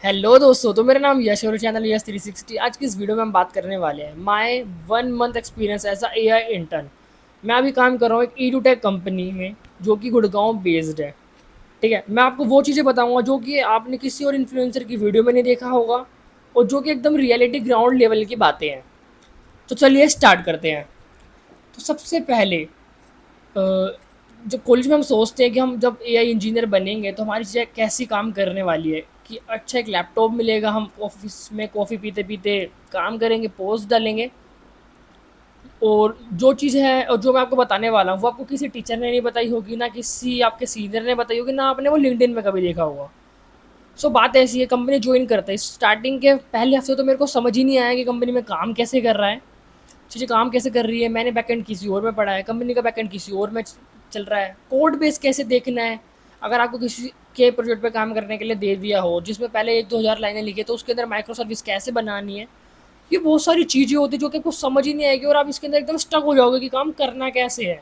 Hello दोस्तों, तो मेरा नाम यश और चैनल यश 360। आज की इस वीडियो में हम बात करने वाले हैं my 1 month experience as a AI intern. मैं अभी काम कर रहा हूँ एक ई टेक कंपनी में जो कि गुड़गांव बेस्ड है। ठीक है, मैं आपको वो चीज़ें बताऊंगा जो कि आपने किसी और इन्फ्लुएंसर की वीडियो में नहीं देखा होगा और जो कि एकदम रियलिटी ग्राउंड लेवल की बातें हैं। तो चलिए स्टार्ट करते हैं। तो सबसे पहले जब कॉलेज में हम सोचते हैं कि हम जब एआई इंजीनियर बनेंगे तो हमारी चीज़ें कैसी काम करने वाली है कि अच्छा एक लैपटॉप मिलेगा, हम ऑफिस में कॉफ़ी पीते पीते काम करेंगे, पोस्ट डालेंगे। और जो चीज़ है और जो मैं आपको बताने वाला हूँ वो आपको किसी टीचर ने नहीं बताई होगी, ना किसी आपके सीनियर ने बताई होगी, ना आपने वो लिंक्डइन में कभी देखा होगा। सो बात ऐसी है, कंपनी ज्वाइन करते हैं स्टार्टिंग के पहले हफ्ते तो मेरे को समझ ही नहीं आया कि कंपनी में काम कैसे कर रहा है, चीज़ें काम कैसे कर रही है। मैंने बैकएंड किसी और में पढ़ा है, कंपनी का बैकएंड किसी और में चल रहा है। कोड बेस कैसे देखना है, अगर आपको किसी के प्रोजेक्ट पे काम करने के लिए दे दिया हो जिसमें पहले 1-2 हज़ार लाइनें लिखी तो उसके अंदर माइक्रो सर्विस कैसे बनानी है। ये बहुत सारी चीज़ें होती है जो कि आपको समझ ही नहीं आएगी और आप इसके अंदर एकदम स्टक हो जाओगे कि काम करना कैसे है।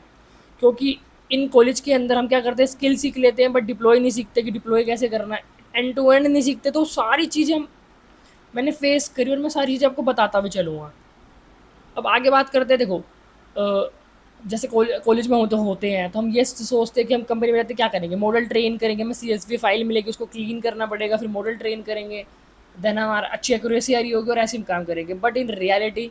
क्योंकि इन कॉलेज के अंदर हम क्या करते हैं, स्किल सीख लेते हैं बट डिप्लॉय नहीं सीखते कि डिप्लॉय कैसे करना है। एंड टू एंड नहीं सीखते। तो सारी चीज़ें हम मैंने फेस करी और मैं सारी चीज़ें आपको बताता भी चलूँगा। अब आगे बात करते हैं। देखो, जैसे कॉलेज में होते हैं तो हम ये सोचते हैं कि हम कंपनी में रहते क्या करेंगे, मॉडल ट्रेन करेंगे, हमें CSV फाइल मिलेगी उसको क्लीन करना पड़ेगा, फिर मॉडल ट्रेन करेंगे, देन हमारा अच्छी एक्यूरेसी आ रही होगी और ऐसे हम काम करेंगे। But in reality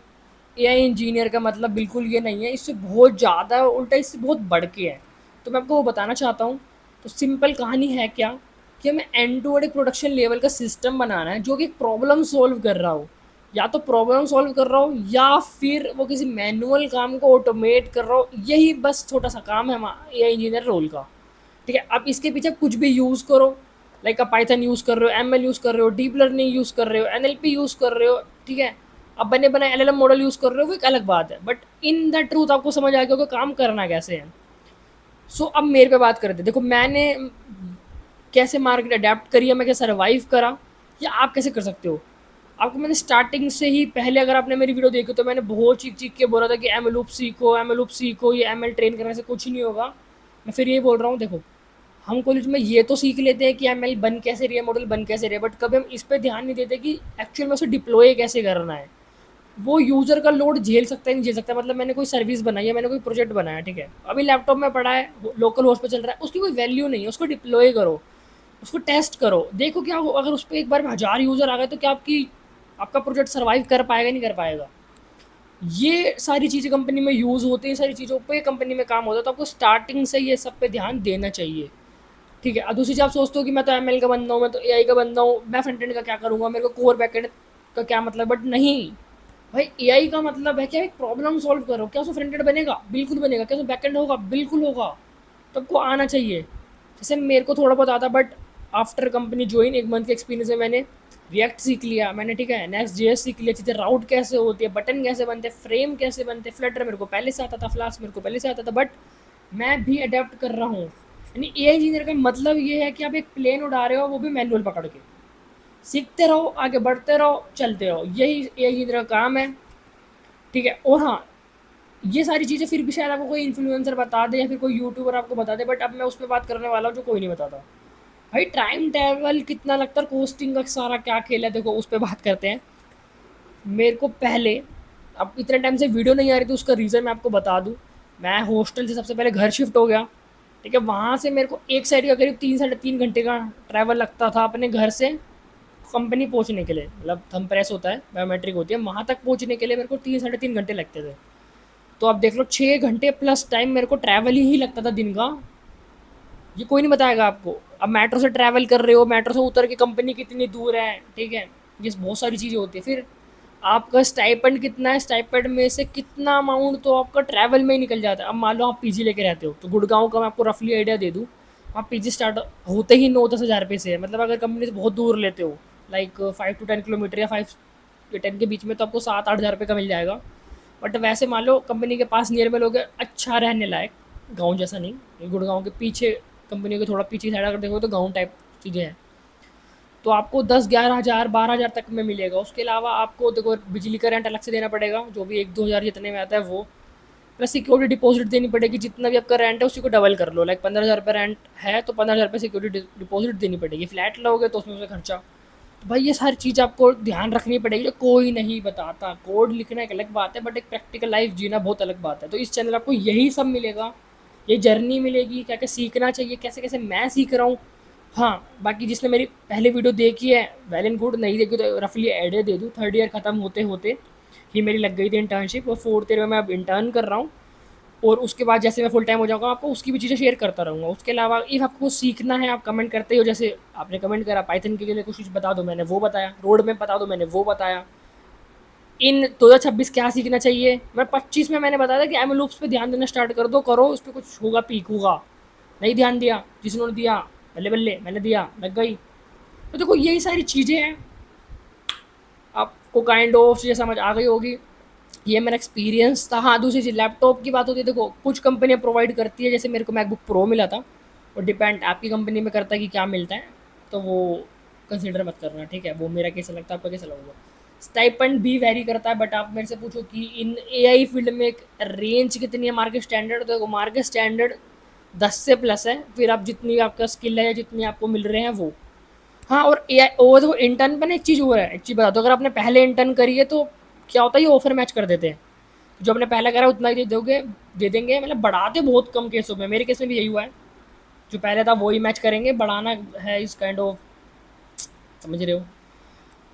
AI engineer का मतलब बिल्कुल ये नहीं है, इससे बहुत ज़्यादा उल्टा इससे बहुत बढ़ के है। तो मैं आपको वो बताना चाहता हूँ। तो सिंपल कहानी है क्या कि हमें एंड टू एंड एक प्रोडक्शन लेवल का सिस्टम बनाना है जो कि एक प्रॉब्लम सॉल्व कर रहा हो, या तो प्रॉब्लम सॉल्व कर रहा हो या फिर वो किसी मैनुअल काम को ऑटोमेट कर रहा हो। यही बस छोटा सा काम है एआई इंजीनियर रोल का। ठीक है, अब इसके पीछे कुछ भी यूज़ करो, लाइक आप पाइथन यूज़ कर रहे हो, एमएल यूज़ कर रहे हो, डीप लर्निंग यूज़ कर रहे हो, एनएलपी यूज़ कर रहे हो। ठीक है, अब बने बनाए एलएलएम मॉडल यूज़ कर रहे हो, वो एक अलग बात है, बट इन द ट्रूथ आपको समझ आ गया कि काम करना कैसे है। अब मेरे पे बात करते हैं। देखो, मैंने कैसे मार्केट अडेप्ट करी है, मैं कैसे सर्वाइव करा, या आप कैसे कर सकते हो। आपको मैंने स्टार्टिंग से ही पहले, अगर आपने मेरी वीडियो देखी तो मैंने बहुत चीख चीख के बोला था कि एम एल सीखो, एम एल सीखो, ये एम एल ट्रेन करने से कुछ नहीं होगा। मैं फिर ये बोल रहा हूँ, देखो, हम कॉलेज में ये तो सीख लेते हैं कि एम एल बन कैसे रही है, मॉडल बन कैसे रही है, बट कभी हम इस पर ध्यान नहीं देते कि एक्चुअल में उसे डिप्लॉय कैसे करना है। वो यूज़र का लोड झेल सकता है नहीं झेल सकता। मतलब मैंने कोई सर्विस बनाई है, मैंने कोई प्रोजेक्ट बनाया, ठीक है, अभी लैपटॉप में पड़ा है, लोकल होस्ट पे चल रहा है, उसकी कोई वैल्यू नहीं है। उसको डिप्लॉय करो, उसको टेस्ट करो, देखो क्या हो। अगर उस पर एक बार में 1,000 यूज़र आ गए तो क्या आपका प्रोजेक्ट सर्वाइव कर पाएगा नहीं कर पाएगा। ये सारी चीज़ें कंपनी में यूज़ होती हैं, सारी चीज़ों पे कंपनी में काम होता है। तो आपको स्टार्टिंग से ये सब पे ध्यान देना चाहिए। ठीक है, अब दूसरी चीज़ आप सोचते हो कि मैं तो एमएल का बंदा हूँ, मैं तो एआई का बंदा हूँ, मैं फ्रंट एंड का क्या करूँगा, मेरे को कोर बैकएंड का क्या मतलब। बट नहीं भाई, एआई का मतलब है क्या, एक प्रॉब्लम सॉल्व करो। क्या उसको फ्रंट एंड बनेगा? बिल्कुल बनेगा। क्या उसको बैकएंड होगा? बिल्कुल होगा। तो आपको आना चाहिए। जैसे मेरे को थोड़ा बहुत आता, but after company join 1 month के एक्सपीरियंस में मैंने रिएक्ट सीख लिया, मैंने, ठीक है, नेक्स्ट जेएस सीख लिया, चीज़ें राउट कैसे होती है, बटन कैसे बनते हैं, फ्रेम कैसे बनते हैं, फ्लटर मेरे को पहले से आता था, फ्लास्क मेरे को पहले से आता था, बट मैं भी अडेप्ट कर रहा हूँ। यानी एआई इंजीनियर का मतलब ये है कि आप एक प्लेन उड़ा रहे हो, वो भी मैनुअल पकड़ के। सीखते रहो, आगे बढ़ते रहो, चलते रहो, यही एआई इंजीनियर का काम है। ठीक है, और हाँ, ये सारी चीज़ें फिर भी शायद आपको कोई इन्फ्लुएंसर बता दे या फिर कोई यूट्यूबर आपको बता दे, बट अब मैं उस पर बात करने वाला हूँ जो कोई नहीं बताता। भाई, टाइम ट्रैवल कितना लगता है, कोस्टिंग का सारा क्या खेल है, देखो उस पर बात करते हैं। मेरे को पहले, अब इतने टाइम से वीडियो नहीं आ रही थी, उसका रीज़न मैं आपको बता दूँ। मैं हॉस्टल से सबसे पहले घर शिफ्ट हो गया। ठीक है, वहाँ से मेरे को एक साइड का करीब 3-3.5 घंटे का ट्रैवल लगता था अपने घर से कंपनी पहुँचने के लिए। मतलब थंब प्रेस होता है, बायोमेट्रिक होती है, वहाँ तक पहुँचने के लिए मेरे को 3-3.5 घंटे लगते थे। तो आप देख लो, 6 घंटे प्लस टाइम मेरे को ट्रैवल ही लगता था दिन का। ये कोई नहीं बताएगा आपको। अब मेट्रो से ट्रैवल कर रहे हो, मेट्रो से उतर के कंपनी कितनी दूर है, ठीक है, ये बहुत सारी चीज़ें होती है। फिर आपका स्टाइपेंड कितना है, स्टाइपेंड में से कितना अमाउंट तो आपका ट्रैवल में ही निकल जाता है। अब मान लो आप पीजी लेके रहते हो, तो गुड़गांव का मैं आपको रफली आइडिया दे दूँ। आप पीजी स्टार्ट होते ही 9-10 हज़ार रुपये से है। मतलब अगर कंपनी से बहुत दूर लेते हो, लाइक 5 to 10 किलोमीटर या 5 या 10 के बीच में, तो आपको 7-8 हज़ार रुपये का मिल जाएगा। बट वैसे मान लो कंपनी के पास नियर में लोग हैं, अच्छा रहने लायक, गांव जैसा नहीं, गुड़गांव के पीछे, कंपनी के थोड़ा पीछे साइड अगर देखो तो गांव टाइप चीज़ें हैं, तो आपको 10-11 हज़ार 12 हज़ार तक में मिलेगा। उसके अलावा आपको देखो बिजली का रेंट अलग से देना पड़ेगा, जो भी 1-2 हज़ार जितने में आता है वो, प्लस सिक्योरिटी डिपॉजिट देनी पड़ेगी। जितना भी आपका रेंट है उसी को डबल कर लो, लाइक 15,000 रुपये रेंट है तो 15,000 रुपये सिक्योरिटी डिपॉजिट देनी पड़ेगी। फ्लैट लोगे तो उसमें से खर्चा। तो भाई ये सारी चीज़ आपको ध्यान रखनी पड़ेगी, जो कोई नहीं बताता। कोड लिखना एक अलग बात है, बट एक प्रैक्टिकल लाइफ जीना बहुत अलग बात है। तो इस चैनल आपको यही सब मिलेगा, ये जर्नी मिलेगी, क्या क्या सीखना चाहिए, कैसे कैसे मैं सीख रहा हूँ। हाँ, बाकी जिसने मेरी पहले वीडियो देखी है वेल एंड गुड, नहीं देखी तो रफली आइडिया दे दूँ। थर्ड ईयर ख़त्म होते होते ही मेरी लग गई थी इंटर्नशिप, और फोर्थ ईयर में मैं अब इंटर्न कर रहा हूँ। और उसके बाद जैसे मैं फुल टाइम हो जाऊँगा, आपको उसकी भी चीज़ें शेयर करता रहूँगा। उसके अलावा इफ़ आपको सीखना है, आप कमेंट करते हो, जैसे आपने कमेंट करा पाइथन के लिए कुछ चीज़ बता दो, मैंने वो बताया। रोड मैप बता दो, मैंने वो बताया। इन 2026 क्या सीखना चाहिए, मैं 25 में मैंने बताया था कि एम लूप्स पे ध्यान देना स्टार्ट कर दो, करो उस पर कुछ होगा, पीक होगा। नहीं ध्यान दिया, जिसने दिया बल्ले बल्ले, मैंने दिया लग गई। तो देखो यही सारी चीज़ें हैं, आपको काइंड ऑफ चीज़ें समझ आ गई होगी। ये मेरा एक्सपीरियंस था। हाँ, दूसरी चीज़ लैपटॉप की बात होती है, देखो कुछ कंपनियाँ प्रोवाइड करती है, जैसे मेरे को मैकबुक प्रो मिला था, और डिपेंड आपकी कंपनी में करता है कि क्या मिलता है, तो वो कंसिडर मत करना, ठीक है। वो मेरा कैसा लगता है, आपका कैसा लगेगा। स्टाइपेंड भी वेरी करता है, बट आप मेरे से पूछो कि इन एआई फील्ड में एक रेंज कितनी है मार्केट स्टैंडर्ड, तो देखो मार्केट स्टैंडर्ड 10 से प्लस है, फिर आप जितनी आपका स्किल है या जितनी आपको मिल रहे हैं वो। हाँ, और ए आई वो देखो इंटर्न पे ना एक चीज़ हो रहा है, एक चीज़ बता दो, अगर आपने पहले इंटर्न करी है तो क्या होता है, ये ऑफर मैच कर देते हैं। जो आपने पहले करा उतना ही दे दोगे, दे देंगे, मतलब बढ़ाते बहुत कम केसों में। मेरे केस में भी यही हुआ है, जो पहले था वही मैच करेंगे, बढ़ाना है इस काइंड ऑफ, समझ रहे हो।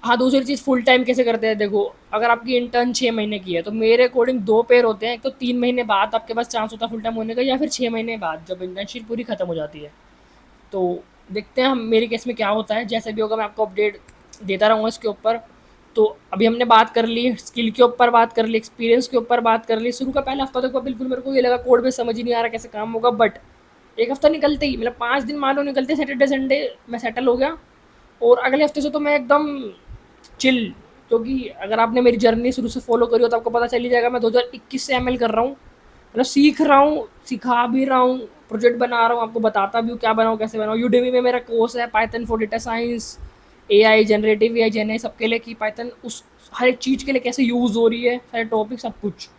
हाँ, दूसरी चीज़ फुल टाइम कैसे करते हैं, देखो अगर आपकी इंटर्न 6 महीने की है तो मेरे अकॉर्डिंग दो पेयर होते हैं। एक तो 3 महीने बाद आपके पास चांस होता है फुल टाइम होने का, या फिर 6 महीने बाद जब इंटर्नशिप पूरी खत्म हो जाती है। तो देखते हैं हम मेरे केस में क्या होता है, जैसे भी होगा मैं आपको अपडेट देता रहूँगा इसके ऊपर। तो अभी हमने बात कर ली स्किल के ऊपर, बात कर ली एक्सपीरियंस के ऊपर, बात कर ली। शुरू का पहला हफ्ता तक बिल्कुल मेरे को ये लगा कोड में समझ ही नहीं आ रहा कैसे काम होगा, बट एक हफ्ता निकलते ही, मतलब 5 दिन मान लो निकलते, सैटरडे संडे मैं सेटल हो गया। और अगले हफ्ते से तो मैं एकदम चिल, क्योंकि अगर आपने मेरी जर्नी शुरू से फॉलो करी हो तो आपको पता चल ही जाएगा मैं 2021 से एमएल कर रहा हूँ, मतलब सीख रहा हूँ, सिखा भी रहा हूँ, प्रोजेक्ट बना रहा हूँ, आपको बताता भी हूँ क्या बनाऊँ कैसे बनाऊँ। यूडेमी में मेरा कोर्स है Python for data science, AI, generative AI, gen सबके लिए, कि पाइथन उस हर एक चीज़ के लिए कैसे यूज़ हो रही है, सारे टॉपिक सब कुछ।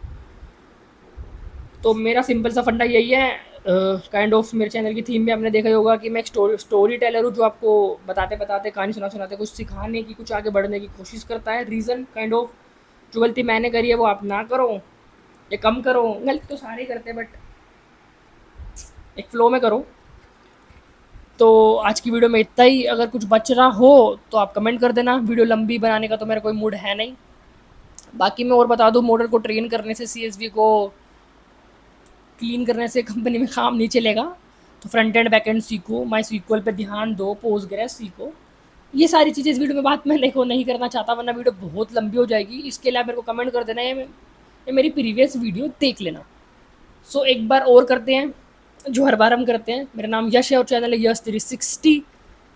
तो मेरा सिंपल सा फंडा यही है। काइंड ऑफ मेरे चैनल की थीम में आपने देखा ही होगा कि मैं एक स्टोरी टेलर हूँ, जो आपको बताते बताते, कहानी सुना सुनाते कुछ सिखाने की, कुछ आगे बढ़ने की कोशिश करता है। रीज़न काइंड ऑफ, जो गलती मैंने करी है वो आप ना करो या कम करो, गलती तो सारे ही करते हैं, बट एक फ्लो में करो। तो आज की वीडियो में इतना ही। अगर कुछ बच रहा हो तो आप कमेंट कर देना। वीडियो लंबी बनाने का तो मेरा कोई मूड है नहीं। बाकी मैं और बता दूँ, मॉडल को ट्रेन करने से, सीएसवी को क्लीन करने से कंपनी में काम नहीं चलेगा। तो फ्रंट एंड बैक एंड सीखो, माई सीक्वल पे ध्यान दो, पोस्टग्रेस सीखो। ये सारी चीज़ें इस वीडियो में बात मैं देखो नहीं करना चाहता, वरना वीडियो बहुत लंबी हो जाएगी। इसके लिए मेरे को कमेंट कर देना, ये मेरी प्रीवियस वीडियो देख लेना। सो एक बार और करते हैं जो हर बार हम करते हैं। मेरा नाम यश है और चैनल है यश 360।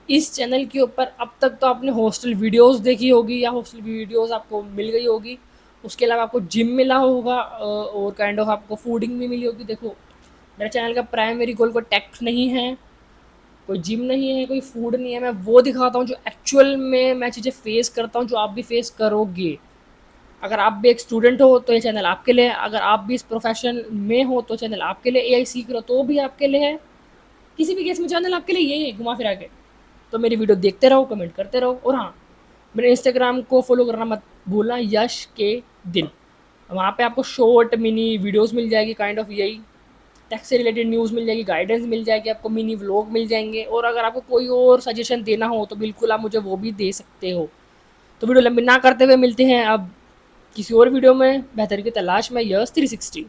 इस चैनल के ऊपर अब तक तो आपने हॉस्टल वीडियोस देखी होगी, या हॉस्टल वीडियोस आपको मिल गई होगी। उसके अलावा आपको जिम मिला होगा, और काइंड ऑफ आपको फूडिंग भी मिली होगी। देखो मेरे चैनल का प्राइमरी गोल कोई टेक नहीं है, कोई जिम नहीं है, कोई फूड नहीं है। मैं वो दिखाता हूँ जो एक्चुअल में मैं चीज़ें फेस करता हूँ, जो आप भी फेस करोगे। अगर आप भी एक स्टूडेंट हो तो ये चैनल आपके लिए है। अगर आप भी इस प्रोफेशन में हो तो चैनल आपके लिए। एआई सीख रहे हो तो भी आपके लिए है। किसी भी केस में चैनल आपके लिए यही है, घुमा फिरा के। तो मेरी वीडियो देखते रहो, कमेंट करते रहो, और हाँ, मेरे इंस्टाग्राम को फॉलो करना मत भूलना, यश के दिन। वहाँ पे आपको शॉर्ट मिनी वीडियोस मिल जाएगी, काइंड ऑफ यही टेक से रिलेटेड न्यूज़ मिल जाएगी, गाइडेंस मिल जाएगी, आपको मिनी व्लॉग मिल जाएंगे। और अगर आपको कोई और सजेशन देना हो तो बिल्कुल आप मुझे वो भी दे सकते हो। तो वीडियो लंबी ना करते हुए मिलते हैं अब किसी और वीडियो में, बेहतर की तलाश में, यश 360।